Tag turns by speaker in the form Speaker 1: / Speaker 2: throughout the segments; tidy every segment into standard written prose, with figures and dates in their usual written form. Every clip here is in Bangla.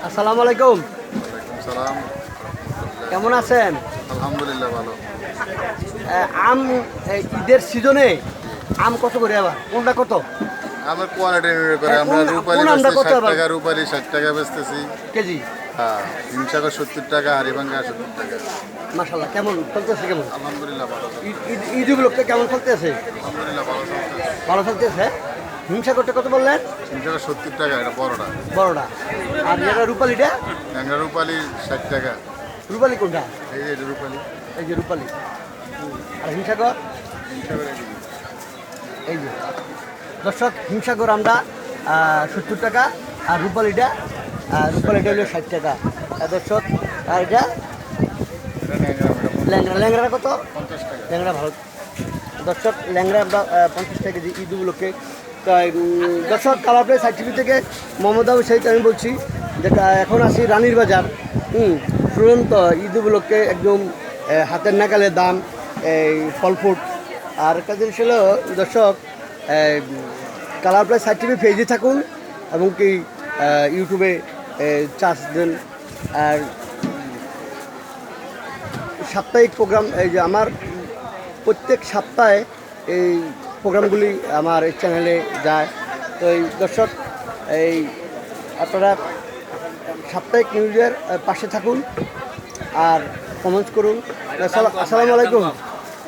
Speaker 1: আসসালামু আলাইকুম।
Speaker 2: সালাম।
Speaker 1: কেমন আছেন?
Speaker 2: আলহামদুলিল্লাহ ভালো।
Speaker 1: আম ঈদের সিজনে আম কত করে আবার কোনটা কত?
Speaker 2: আমার কোয়ালিটি নির্ভর করে। আমরা রূপালি
Speaker 1: কোন আমটা
Speaker 2: বেচতেছি
Speaker 1: কত
Speaker 2: 60
Speaker 1: আবার?
Speaker 2: টাকা, রূপালি 60 টাকা বেচতেছি।
Speaker 1: কেজি?
Speaker 2: হ্যাঁ, হিমসাগর 70 টাকা, হারিভাঙ্গা 70 টাকা।
Speaker 1: মাশাআল্লাহ, কেমন চলতেছে? কেমন
Speaker 2: আলহামদুলিল্লাহ ভালো।
Speaker 1: ঈদ উপলক্ষে কেমন চলতেছে?
Speaker 2: আলহামদুলিল্লাহ ভালো চলতেছে।
Speaker 1: ভালো চলতেছে। হিমসাগরটা কত বললেন?
Speaker 2: হিমসাগর 70 টাকা, এটা বড়টা।
Speaker 1: বড়টা। আর এটা রূপালিটা?
Speaker 2: ট্যাংরা রূপালি 60 টাকা।
Speaker 1: রূপালি কোনটা?
Speaker 2: এই যে এটা রূপালি।
Speaker 1: এই যে রূপালি। আর হিমসাগর?
Speaker 2: হিমসাগর
Speaker 1: এই যে দর্শক, হিমসাগর আমরা 70 টাকা, আর রূপালিটা হলো 60 টাকা দর্শক। আর এটা ল্যাংড়া কত?
Speaker 2: 50 টাকা।
Speaker 1: ল্যাংড়া ভালো দর্শক, ল্যাংড়া আমরা 50 টাকা কেজি ঈদ উপলক্ষে। দর্শক, কালারপ্লে সার্টিফিকেট থেকে মোহাম্মদ আবু সাইদ আমি বলছি, যেটা এখন আছি রানীর বাজার। শুনুন তো, ঈদ উপলক্ষে একদম হাতের নাগালে দাম এই ফল ফ্রুট। আর একটা জিনিস হলো দর্শক, কালারপ্লে সার্টিফিকেট পেজে থাকুন এবং কি ইউটিউবে চার্জ দেন। আর সাপ্তাহিক প্রোগ্রাম, এই যে আমার প্রত্যেক সপ্তাহে এই প্রোগ্রামগুলি আমার এই চ্যানেলে যায়। তো এই দর্শক, এই আপনারা সাপ্তাহিক নিউজের পাশে থাকুন আর কমেন্টস করুন। আসসালামু আলাইকুম।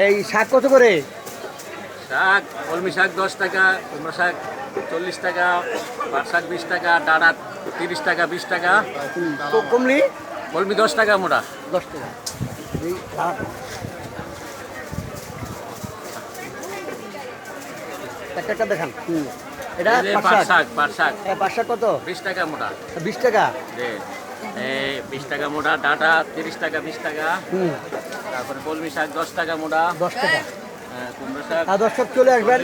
Speaker 1: এই শাক কত করে?
Speaker 3: শাক, কলমি শাক 10 টাকা, কুমড়ো শাক 40 টাকা, পাট শাক 20 টাকা, ডাঁটা 30 টাকা, 20 টাকা।
Speaker 1: কমলি?
Speaker 3: কলমি 10 টাকা মোটা।
Speaker 1: 10 টাকা। এই একটা দেখান। এটা
Speaker 3: পাট শাক
Speaker 1: পাট শাক কত?
Speaker 3: 20 টাকা মোটা।
Speaker 1: 20 টাকা?
Speaker 3: এই 20 টাকা মোটা, ডাঁটা 30 টাকা, 20 টাকা। তারপরে কলমি শাক 10 টাকা মোটা।
Speaker 1: 10 টাকা।
Speaker 3: কুমড়ো শাক।
Speaker 1: আর দর্শক চলে আসবেন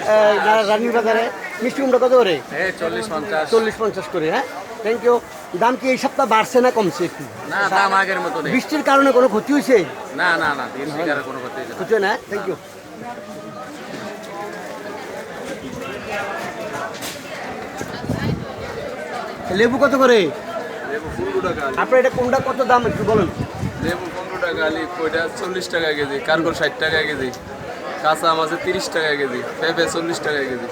Speaker 1: রানীর বাজারে। মিষ্টি কুমড়া কত করে?
Speaker 3: 40-50।
Speaker 1: 40-50 করে। হ্যাঁ, থ্যাংক ইউ। দাম কি এই সপ্তাহ বাড়ছে না কমছে একটু?
Speaker 3: না, দাম আগের মতো নেই।
Speaker 1: বৃষ্টির কারণে কোনো ক্ষতি হয়েছে?
Speaker 3: না না না, বৃষ্টির কোনো ক্ষতি হয়েছে না।
Speaker 1: ক্ষতি হয় না। Thank you. লেবু কত করে?
Speaker 4: লেবু 15 টাকা।
Speaker 1: আপনার এটা কোনটা কত দাম একটু বলুন।
Speaker 4: লেবু 15 টাকা আলি, কইটা 40 টাকা কেজি, কারকল 60 টাকা কেজি, কাঁচা আম আছে 30 টাকা কেজি, পেঁপে 40 টাকা কেজি,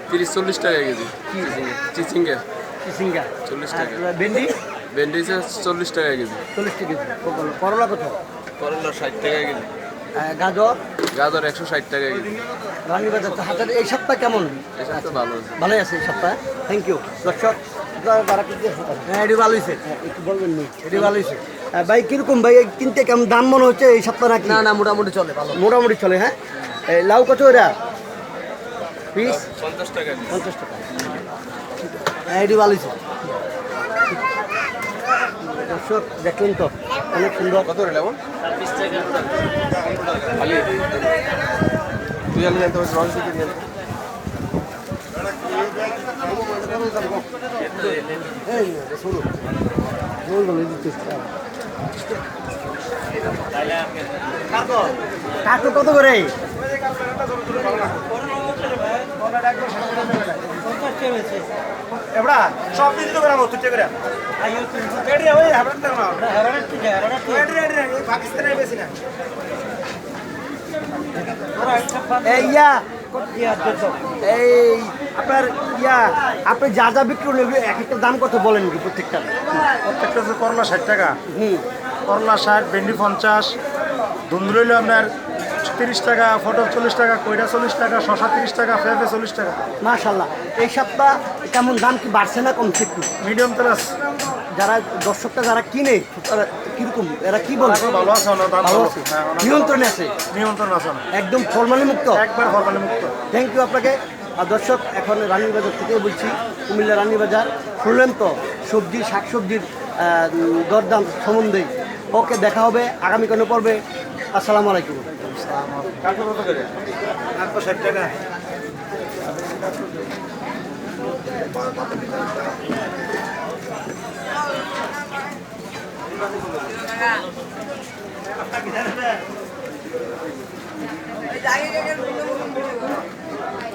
Speaker 4: 30-40 টাকা কেজি, চিচিঙ্গা
Speaker 1: সিঙ্গা
Speaker 4: 40 টাকা,
Speaker 1: ভেন্ডি
Speaker 4: ভেন্ডি 40 টাকা কেজি,
Speaker 1: 40 কেজি। করলা কত?
Speaker 4: করলা 60 টাকা কেজি,
Speaker 1: গাজর?
Speaker 4: গাজর 160 টাকা কেজি।
Speaker 1: রানীর বাজার তো হাতের এই সপ্তাহ কেমন?
Speaker 4: এই সপ্তাহে ভালো আছে।
Speaker 1: ভালোই আছে এই সপ্তাহে। Thank you. দর্শক, যারা কিনতে, হ্যাঁ এটি ভালো হয়েছে, একটু বলবেন নি, এটি ভালো হয়েছে। ভাই কিরকম ভাই কিনতে কেমন দাম মনে হচ্ছে এই সপ্তাহ নাকি?
Speaker 3: না, মোটামুটি চলে, ভালো।
Speaker 1: মোটামুটি চলে। হ্যাঁ, লাউ কত ওরা পিস?
Speaker 4: 50 টাকা।
Speaker 1: 50 টাকা। হ্যাঁ, এটি ভালো হয়েছে। দর্শক দেখলেন তো, অনেক সুন্দর।
Speaker 4: কত রে লেমন? 20 টাকা আলি। তুই আলি না, তো রস দিতে নিয়ে।
Speaker 1: শুরু বলবো দিতে কাকু কত করে?
Speaker 5: এবড়া সব দিন তো করাবো তুই করে এডি ওই হাবড়া না পাকিস্তানের বেশি না
Speaker 1: এই আপনার আপনি যা যা বিক্রি করলেন এক একটা দাম কত বলেন কি প্রত্যেকটা?
Speaker 5: প্রত্যেকটা হচ্ছে করলা 60 টাকা, করলা 60, ভেন্ডি 50, ধুন্দুলি হলো আপনার 30 টাকা, পটল 40 টাকা, কইরা 40 টাকা, শসা 30 টাকা, পেঁপে 40 টাকা।
Speaker 1: মাশাআল্লাহ, এই সপ্তাহ কেমন দাম কি বাড়ছে না কমছে একটু?
Speaker 5: Medium plus.
Speaker 1: যারা দর্শকটা যারা কিনে তারা কিরকম, এরা কি বলে?
Speaker 5: ভালো আছে,
Speaker 1: ভালো আছে, নিয়ন্ত্রণে আছে,
Speaker 5: নিয়ন্ত্রণ আছে,
Speaker 1: একদম ফরমালি মুক্ত,
Speaker 5: একবার ফরমালি মুক্ত।
Speaker 1: থ্যাংক ইউ আপনাকে। আর দর্শক, এখন রানীর বাজার থেকে বলছি, কুমিল্লা রানীর বাজার। শুনলেন তো সবজি, শাকসবজির দরদাম সম্বন্ধে। ওকে, দেখা হবে আগামী কোনো পর্বে। আসসালামু আলাইকুম।
Speaker 5: 60 টাকা।
Speaker 6: এই